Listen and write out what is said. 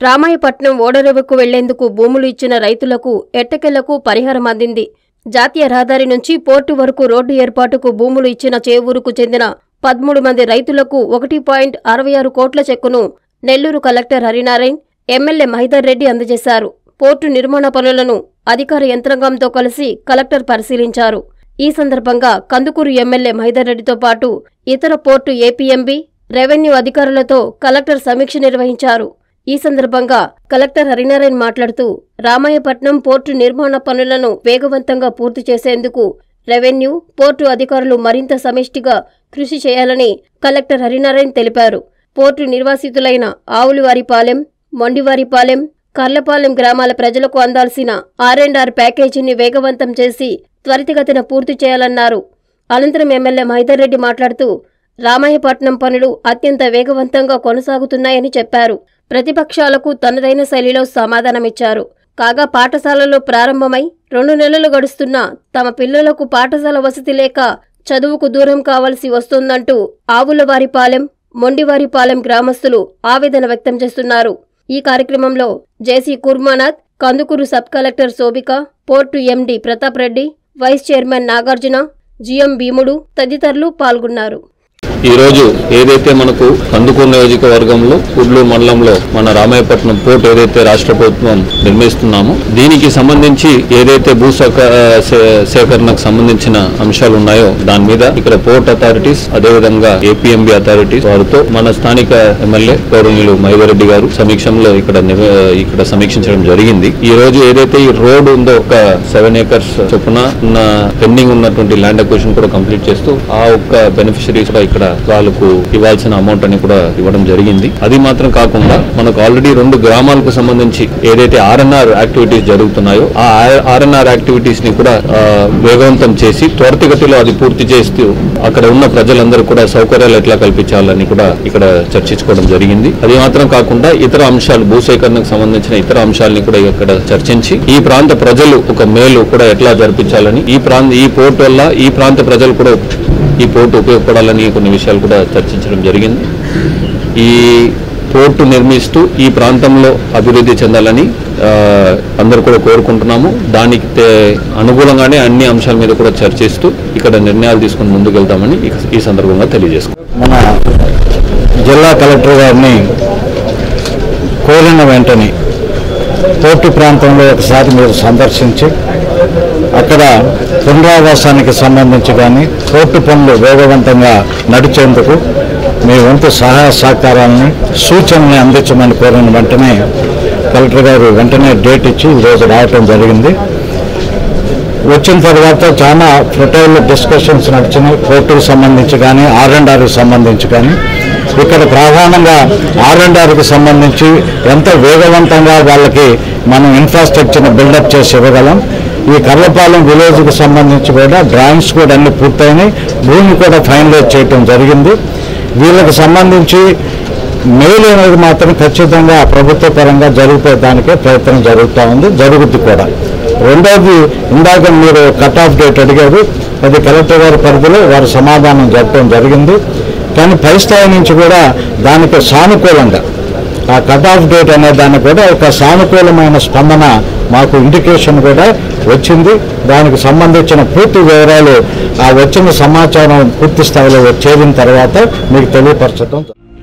రామాయపట్నం ఓడరేవుకు వెళ్లేందుకు భూములు ఇచ్చిన రైతులకు ఎట్టకెళ్లకు పరిహారం అందింది. జాతీయ రహదారి నుంచి పోర్టు వరకు రోడ్డు ఏర్పాటుకు భూములు ఇచ్చిన చేవూరుకు చెందిన 13 మంది రైతులకు 1.66 కోట్ల చెక్కును నెల్లూరు కలెక్టర్ హరినారాయణ్, ఎమ్మెల్యే మహిదర్ రెడ్డి అందజేశారు. పోర్టు నిర్మాణ పనులను అధికార యంత్రాంగంతో కలిసి కలెక్టర్ పరిశీలించారు. ఈ సందర్భంగా కందుకూరు ఎమ్మెల్యే మహిదర్ రెడ్డితో పాటు ఇతర పోర్టు ఏపీఎంబీ, రెవెన్యూ అధికారులతో కలెక్టర్ సమీక్ష నిర్వహించారు. ఈ సందర్భంగా కలెక్టర్ హరినారాయణ్ మాట్లాడుతూ రామాయపట్నం పోర్టు నిర్మాణ పనులను వేగవంతంగా పూర్తి చేసేందుకు రెవెన్యూ, పోర్టు అధికారులు మరింత సమిష్టిగా కృషి చేయాలని కలెక్టర్ హరినారాయణ్ తెలిపారు. పోర్టు నిర్వాసితులైన ఆవులవారిపాలెం, మొండివారిపాలెం, కర్లపాలెం గ్రామాల ప్రజలకు అందాల్సిన R&R ప్యాకేజీని వేగవంతం చేసి త్వరితగతిన పూర్తి చేయాలన్నారు. అనంతరం ఎమ్మెల్యే మహిదర్ రెడ్డి మాట్లాడుతూ రామాయపట్నం పనులు అత్యంత వేగవంతంగా కొనసాగుతున్నాయని చెప్పారు. ప్రతిపక్షాలకు తనదైన శైలిలో సమాధానమిచ్చారు. కాగా పాఠశాలలు ప్రారంభమై 2 నెలలు గడుస్తున్నా తమ పిల్లలకు పాఠశాల వసతి లేక చదువుకు దూరం కావాల్సి వస్తోందంటూ ఆవులవారిపాలెం, మొండివారిపాలెం గ్రామస్తులు ఆవేదన వ్యక్తం చేస్తున్నారు. ఈ కార్యక్రమంలో JC Kurmanath, Kandukur sub collector Shobhika, port MD Pratap Reddy, vice chairman Nagarjuna, GM Bheemudu తదితరులు పాల్గొన్నారు. ఈ రోజు ఏదైతే మనకు కందుకూరు నియోజకవర్గంలో కుడ్లూరు మండలంలో మన రామాయపట్నం పోర్ట్ ఏదైతే రాష్ట్ర ప్రభుత్వం నిర్మిస్తున్నామో దీనికి సంబంధించి ఏదైతే భూ సేకరణకు సంబంధించిన అంశాలు ఉన్నాయో దాని మీద ఇక్కడ పోర్ట్ అథారిటీస్, అదేవిధంగా ఏపీఎంబీ అథారిటీస్ వారితో మన స్థానిక ఎమ్మెల్యే గౌరవనీయులు మహిదర్ రెడ్డి గారు సమీక్షంలో ఇక్కడ సమీక్షించడం జరిగింది. ఈ రోజు ఏదైతే ఈ రోడ్ ఉందో ఒక 7 acres చొప్పున ఉన్న పెండింగ్ ఉన్నటువంటి ల్యాండ్ అక్విజిషన్ కూడా కంప్లీట్ చేస్తూ ఆ ఒక్క బెనిఫిషరీస్ కూడా ఇక్కడ వాళ్ళకు ఇవ్వాల్సిన అమౌంట్ అని కూడా ఇవ్వడం జరిగింది. అది మాత్రం కాకుండా మనకు ఆల్రెడీ 2 గ్రామాలకు సంబంధించి ఏదైతే R&R యాక్టివిటీస్ జరుగుతున్నాయో ఆ R&R యాక్టివిటీస్ ని కూడా వేగవంతం చేసి త్వరితగతిలో అది పూర్తి చేస్తూ అక్కడ ఉన్న ప్రజలందరూ కూడా సౌకర్యాలు ఎట్లా కల్పించాలని కూడా ఇక్కడ చర్చించుకోవడం జరిగింది. అది మాత్రం కాకుండా ఇతర అంశాలు, భూసేకరణకు సంబంధించిన ఇతర అంశాలని కూడా ఇక్కడ చర్చించి ఈ ప్రాంత ప్రజలు ఒక మేలు కూడా ఎట్లా జరిపించాలని, ఈ పోర్టు వల్ల ఈ ప్రాంత ప్రజలు కూడా ఈ పోర్టు ఉపయోగపడాలని కొన్ని విషయాలు కూడా చర్చించడం జరిగింది. ఈ పోర్టు నిర్మిస్తూ ఈ ప్రాంతంలో అభివృద్ధి చెందాలని అందరూ కూడా కోరుకుంటున్నాము. దానికి అనుగుణంగానే అన్ని అంశాల మీద కూడా చర్చిస్తూ ఇక్కడ నిర్ణయాలు తీసుకుని ముందుకు వెళ్తామని ఈ సందర్భంగా తెలియజేసుకుంటాం. మన జిల్లా కలెక్టర్ గారిని కోరిన వెంటనే పోర్టు ప్రాంతంలో ఒకసారి మీరు సందర్శించి అక్కడ పునరావాసానికి సంబంధించి కానీ పోర్టు పనులు వేగవంతంగా నడిచేందుకు మీ వంతు సహాయ సహకారాలని, సూచనల్ని అందించమని కోరిన వెంటనే కలెక్టర్ గారు వెంటనే డేట్ ఇచ్చి ఈరోజు రావటం జరిగింది. వచ్చిన తర్వాత చాలా ఫర్టైల్ డిస్కషన్స్ నడిచినాయి. పోర్టుకు సంబంధించి కానీ R&Rకి సంబంధించి కానీ ఇక్కడ ప్రధానంగా R&Rకి సంబంధించి ఎంత వేగవంతంగా వాళ్ళకి మనం ఇన్ఫ్రాస్ట్రక్చర్ని బిల్డప్ చేసి ఇవ్వగలం. ఈ కర్లపాలెం విలేజ్కి సంబంధించి కూడా డ్రాయింగ్స్ కూడా అన్ని పూర్తయినాయి. భూమి కూడా ఫైనలైజ్ చేయటం జరిగింది. వీళ్ళకి సంబంధించి మేలు అనేది మాత్రం ఖచ్చితంగా ప్రభుత్వ పరంగా జరిగిపోయేదానికే ప్రయత్నం జరుగుతూ ఉంది, జరుగుద్ది కూడా. రెండవది, ఇందాక మీరు కట్ ఆఫ్ డేట్ అడిగారు. అది కలెక్టర్ గారి పరిధిలో వారు సమాధానం జరపడం జరిగింది. కానీ పై స్థాయి నుంచి కూడా దానికి సానుకూలంగా ఆ కట్ ఆఫ్ డేట్ అనే దానికి కూడా ఒక సానుకూలమైన స్పందన మాకు ఇండికేషన్ కూడా వచ్చింది. దానికి సంబంధించిన పూర్తి వివరాలు ఆ వచ్చిన సమాచారం పూర్తి స్థాయిలో చేరిన తర్వాత మీకు తెలియపరచడం